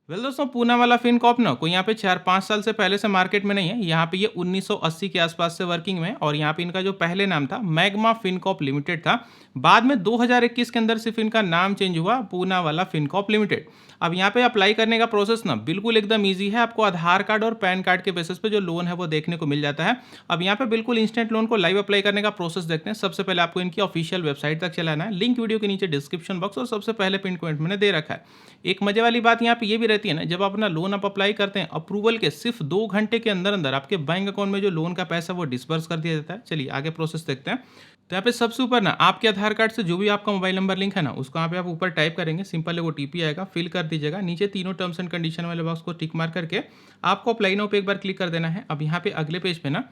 Well दोस्तों, पूना वाला Fincorp ना कोई यहाँ पे 4-5 साल से पहले से मार्केट में नहीं है। यहाँ पे ये 1980 के आसपास से वर्किंग में है और यहाँ पे इनका जो पहले नाम था मैग्मा फिनकॉर्प लिमिटेड था। बाद में 2021 के अंदर सिर्फ इनका नाम चेंज हुआ पूना वाला फिनकॉर्प लिमिटेड। अब यहाँ पे अप्लाई करने का प्रोसेस ना बिल्कुल एकदम ईजी है। आपको आधार कार्ड और पैन कार्ड के बेसिस पे जो लोन है वो देखने को मिल जाता है। अब यहाँ पे बिल्कुल इंस्टेंट लोन को लाइव अप्लाई करने का प्रोसेस देखते हैं। सबसे पहले आपको इनकी ऑफिशियल वेबसाइट तक चलाना है। लिंक वीडियो के नीचे डिस्क्रिप्शन बॉक्स और सबसे पहले पिन कमेंट मैंने दे रखा है। एक मजे वाली बात यहाँ पे ये भी रहती है ना, जब आप अपना लोन आप अप्लाई करते हैं, अप्रूवल के सिर्फ 2 घंटे के अंदर अंदर आपके बैंक अकाउंट में जो लोन का पैसा वो डिस्पर्स कर दिया जाता है। चलिए आगे प्रोसेस देखते हैं। तो यहाँ पे सबसे ऊपर ना आपके आधार कार्ड से जो भी आपका मोबाइल नंबर लिंक है ना, उसको यहाँ पे आप ऊपर टाइप करेंगे। सिंपल है, ओटीपी आएगा, फिल कर दीजिएगा। नीचे तीनों टर्म्स एंड कंडीशन वाले बॉक्स को टिक मार करके आपको अप्लाई नाउ पे एक बार क्लिक कर देना है। अब यहाँ पे अगले पेज पे ना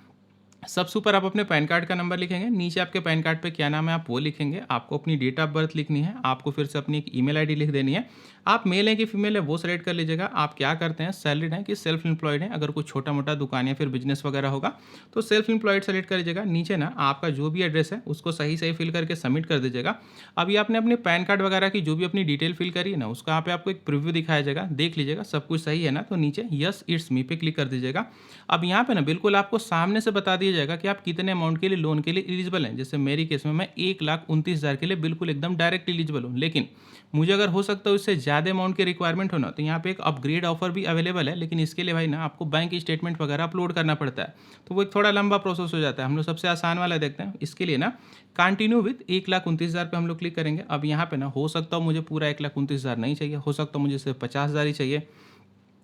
सबसे ऊपर आप अपने पैन कार्ड का नंबर लिखेंगे। नीचे आपके पैन कार्ड पे क्या नाम है आप वो लिखेंगे। आपको अपनी डेट ऑफ बर्थ लिखनी है। आपको फिर से अपनी एक ईमेल आईडी लिख देनी है। आप मेल है कि फीमेल है वो सेलेक्ट कर लीजिएगा। आप क्या करते हैं, सैलरीड हैं कि सेल्फ एम्प्लॉयड हैं। अगर कोई छोटा मोटा दुकान या फिर बिजनेस वगैरह होगा तो सेल्फ एम्प्लॉयड सेलेक्ट कर लीजिएगा। नीचे ना आपका जो भी एड्रेस है उसको सही सही फिल करके सबमिट कर दीजिएगा। अभी आपने अपने पैन कार्ड वगैरह की जो भी अपनी डिटेल फिल करी है ना, उसका यहाँ पे आपको एक प्रीव्यू दिखाया जाएगा। देख लीजिएगा सब कुछ सही है ना, तो नीचे यस इट्स मी पे क्लिक कर दीजिएगा। अब यहाँ पे ना बिल्कुल आपको सामने से बता दिया जाएगा कि आप कितने अमाउंट के लिए लोन के लिए एलिजिबल हैं। जैसे मेरी केस में मैं 1,29,000 के लिए बिल्कुल एकदम डायरेक्ट एलिजिबल हूँ। लेकिन मुझे अगर हो सकता है उससे ज़्यादा अमाउंट की रिक्वायरमेंट होना, तो यहाँ पे एक अपग्रेड ऑफर भी अवेलेबल है। लेकिन इसके लिए भाई ना आपको बैंक स्टेटमेंट वगैरह अपलोड करना पड़ता है, तो वो एक थोड़ा लंबा प्रोसेस हो जाता है। हम लोग सबसे आसान वाला देखते हैं। इसके लिए ना कंटिन्यू विथ 1,29,000 पे हम लोग क्लिक करेंगे। अब यहाँ पे ना हो सकता हो मुझे पूरा 1,29,000 नहीं चाहिए, हो सकता हो मुझे सिर्फ 50,000 ही चाहिए।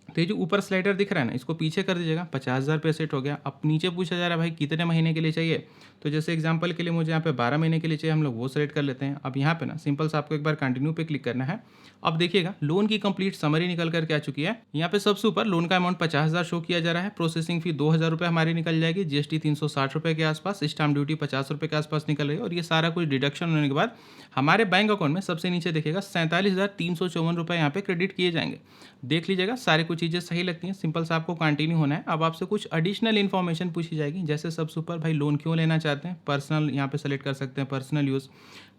तो ये जो ऊपर स्लाइडर दिख रहा है ना, इसको पीछे कर दीजिएगा। 50,000 पे सेट हो गया। अब नीचे पूछा जा रहा है भाई कितने महीने के लिए चाहिए। तो जैसे एग्जांपल के लिए मुझे यहाँ पे 12 महीने के लिए चाहिए, हम लोग वो सेलेक्ट कर लेते हैं। अब यहाँ पे ना सिंपल से आपको एक बार कंटिन्यू पे क्लिक करना है। अब देखिएगा लोन की कंप्लीट समरी निकल करके आ चुकी है। यहाँ पे सबसे ऊपर लोन का अमाउंट 50,000 शो किया जा रहा है। प्रोसेसिंग फी 2,000 रुपये हमारी निकल जाएगी। जीएसटी 360 रुपये के आसपास, स्टाम्प ड्यूटी 50 रुपये के आसपास निकल रही है। और ये सारा कुछ डिडक्शन होने के बाद हमारे बैंक अकाउंट में सबसे नीचे देखिएगा 47,354 रुपये यहाँ पे क्रेडिट किए जाएंगे। देख लीजिएगा सारी कुछ चीज़ें सही लगती हैं। सिंपल से आपको कंटिन्यू होना है। अब आपसे कुछ एडिशनल इन्फॉर्मेशन पूछी जाएगी। जैसे सबसे ऊपर भाई लोन क्यों लेना चाहते हैं, पर्सनल यहाँ पे सेलेक्ट कर सकते हैं, पर्सनल यूज़।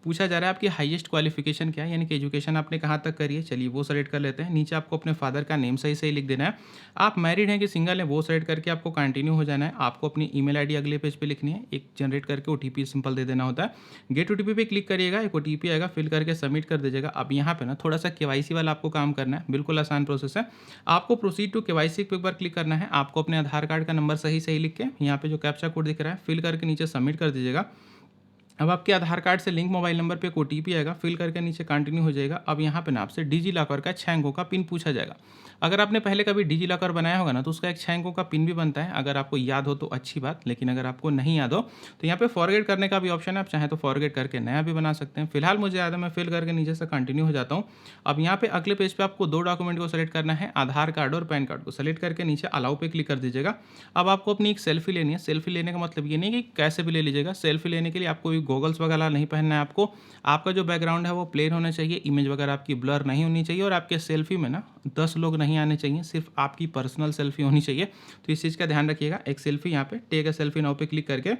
पूछा जा रहा है आपकी हाईएस्ट क्वालिफिकेशन क्या है, यानी कि एजुकेशन आपने कहाँ तक करी है। चलिए वो सेलेक्ट कर लेते हैं। नीचे आपको अपने फादर का नेम सही सही लिख देना है। आप मैरिड हैं कि सिंगल हैं वो सेलेक्ट करके आपको कंटिन्यू हो जाना है। आपको अपनी ईमेल आईडी अगले पेज पे लिखनी है। एक जनरेट करके ओटीपी सिंपल दे देना होता है। गेट ओटीपी पे क्लिक करिएगा, एक ओटीपी आएगा, फिल करके सबमिट कर दीजिएगा। अब यहाँ पे ना थोड़ा सा केवाईसी वाला आपको काम करना है। बिल्कुल आसान प्रोसेस है। आपको प्रोसीड टू केवाईसी पे एक बार क्लिक करना है। आपको अपने आधार कार्ड का नंबर सही सही लिख के यहाँ पे जो कैप्चा कोड दिख रहा है फिल करके नीचे सबमिट कर दीजिएगा। अब आपके आधार कार्ड से लिंक मोबाइल नंबर पे एक ओटीपी आएगा, फिल करके नीचे कंटिन्यू हो जाएगा। अब यहाँ पे ना आपसे डिजी लॉकर का 6 अंकों का पिन पूछा जाएगा। अगर आपने पहले कभी डिजी लॉकर बनाया होगा ना, तो उसका एक 6 अंकों का पिन भी बनता है। अगर आपको याद हो तो अच्छी बात, लेकिन अगर आपको नहीं याद हो तो यहाँ पे फॉरगेट करने का भी ऑप्शन है। आप चाहें तो फॉरगेट करके नया भी बना सकते हैं। फिलहाल मुझे याद है, मैं फिल करके नीचे से कंटिन्यू हो जाता हूँ। अब यहाँ पे अगले पेज पे आपको 2 डॉक्यूमेंट को सेलेक्ट करना है, आधार कार्ड और पैन कार्ड को सेलेक्ट करके नीचे अलाउ पे क्लिक कर दीजिएगा। अब आपको अपनी एक सेल्फी लेनी है। सेल्फी लेने का मतलब ये नहीं कि कैसे भी ले लीजिएगा। सेल्फी लेने के लिए आपको भी गॉगल्स वगैरह नहीं पहनना है। आपको आपका जो बैकग्राउंड है वो प्लेन होना चाहिए, इमेज वगैरह आपकी ब्लर नहीं होनी चाहिए, और आपके सेल्फी में ना 10 लोग नहीं आने चाहिए, सिर्फ आपकी पर्सनल सेल्फी होनी चाहिए। तो इस चीज़ का ध्यान रखिएगा। एक सेल्फी यहाँ पे टेक अ सेल्फी नाउ पे क्लिक करके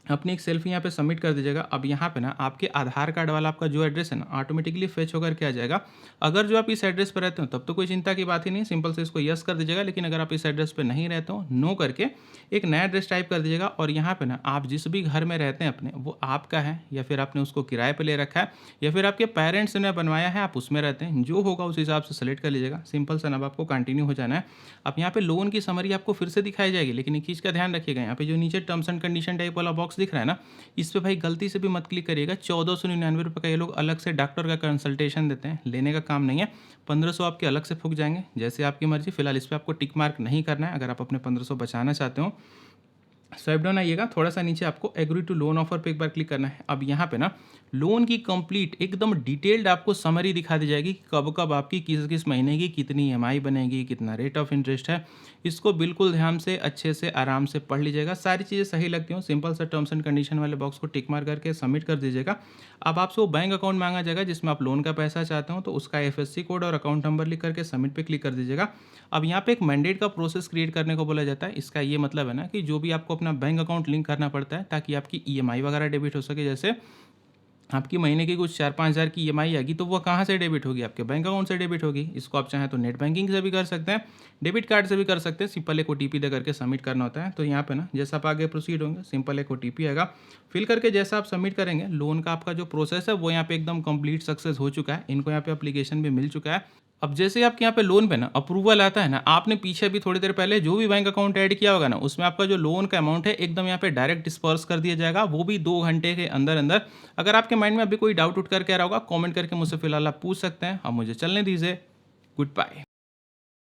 अपनी एक सेल्फी यहाँ पे सबमिट कर दीजिएगा। अब यहाँ पे ना आपके आधार कार्ड वाला आपका जो एड्रेस है ना ऑटोमेटिकली फेच होकर के आ जाएगा। अगर जो आप इस एड्रेस पर रहते हो तब तो कोई चिंता की बात ही नहीं, सिंपल से इसको यस कर दीजिएगा। लेकिन अगर आप इस एड्रेस पे नहीं रहते हो, नो करके एक नया एड्रेस टाइप कर दीजिएगा। और यहाँ पे ना आप जिस भी घर में रहते हैं अपने, वो आपका है या फिर आपने उसको किराए पर ले रखा है या फिर आपके पेरेंट्स ने बनवाया है, आप उसमें रहते हैं, जो होगा उस हिसाब से सेलेक्ट कर लीजिएगा। सिंपल सा अब आपको कंटिन्यू हो जाना है। अब यहाँ पे लोन की समरी आपको फिर से दिखाई जाएगी, लेकिन एक चीज़ का ध्यान रखिएगा, यहाँ पे जो नीचे टर्म्स एंड कंडीशन टाइप वाला बॉक्स दिख रहा है ना, इस पे भाई गलती से भी मत क्लिक करिएगा। 1499 रुपये का ये लोग अलग से डॉक्टर का कंसल्टेशन देते हैं, लेने का काम नहीं है। 1500 आपके अलग से फूक जाएंगे, जैसे आपकी मर्जी। फिलहाल इस पर आपको टिक मार्क नहीं करना है। अगर आप अपने 1500 बचाना चाहते हो, स्वाइप डाउन आइएगा, थोड़ा सा नीचे आपको एग्री टू लोन ऑफर पे एक बार क्लिक करना है। अब यहाँ पे ना लोन की कंप्लीट एकदम डिटेल्ड आपको समरी दिखा दी जाएगी कि कब कब आपकी किस किस महीने की कितनी ईएमआई बनेगी, कितना रेट ऑफ इंटरेस्ट है। इसको बिल्कुल ध्यान से अच्छे से आराम से पढ़ लीजिएगा। सारी चीज़ें सही लगती हूँ, सिंपल सा टर्म्स एंड कंडीशन वाले बॉक्स को टिक मार करके सबमिट कर दीजिएगा। अब आपसे वो बैंक अकाउंट मांगा जाएगा जिसमें आप लोन का पैसा चाहते हो, तो उसका एफएससी कोड और अकाउंट नंबर लिख करके सबमिट पे क्लिक कर दीजिएगा। अब यहाँ पे एक मैंडेट का प्रोसेस क्रिएट करने को बोला जाता है। इसका ये मतलब है ना कि जो भी आपको अपना बैंक अकाउंट लिंक करना पड़ता है ताकि आपकी ईएमआई वगैरह डेबिट हो सके। जैसे आपकी महीने की कुछ 4-5 हज़ार की ईएमआई आएगी, तो वो कहाँ से डेबिट होगी? आपके बैंक अकाउंट से डेबिट होगी। इसको आप चाहें तो नेट बैंकिंग से भी कर सकते हैं, डेबिट कार्ड से भी कर सकते हैं। सिंपल एक ओटीपी दे करके सबमिट करना होता है। तो यहाँ पे ना जैसा आप आगे प्रोसीड होंगे, सिंपल एक ओटीपी आएगा, फिल करके जैसा आप सबमिट करेंगे, लोन का आपका जो प्रोसेस है वो यहाँ पे एकदम कंप्लीट सक्सेस हो चुका है। इनको यहाँ पे एप्लीकेशन भी मिल चुका है। अब जैसे ही आपके यहाँ पे लोन पे ना अप्रूवल आता है ना, आपने पीछे भी थोड़ी देर पहले जो भी बैंक अकाउंट ऐड किया होगा ना, उसमें आपका जो लोन का अमाउंट है एकदम यहाँ पे डायरेक्ट डिस्पर्स कर दिया जाएगा, वो भी 2 घंटे के अंदर अंदर। अगर आपके माइंड में अभी कोई डाउट उठ करके आ रहा होगा, कमेंट करके मुझसे फिलहाल आप पूछ सकते हैं। अब मुझे चलने दीजिए। Good bye.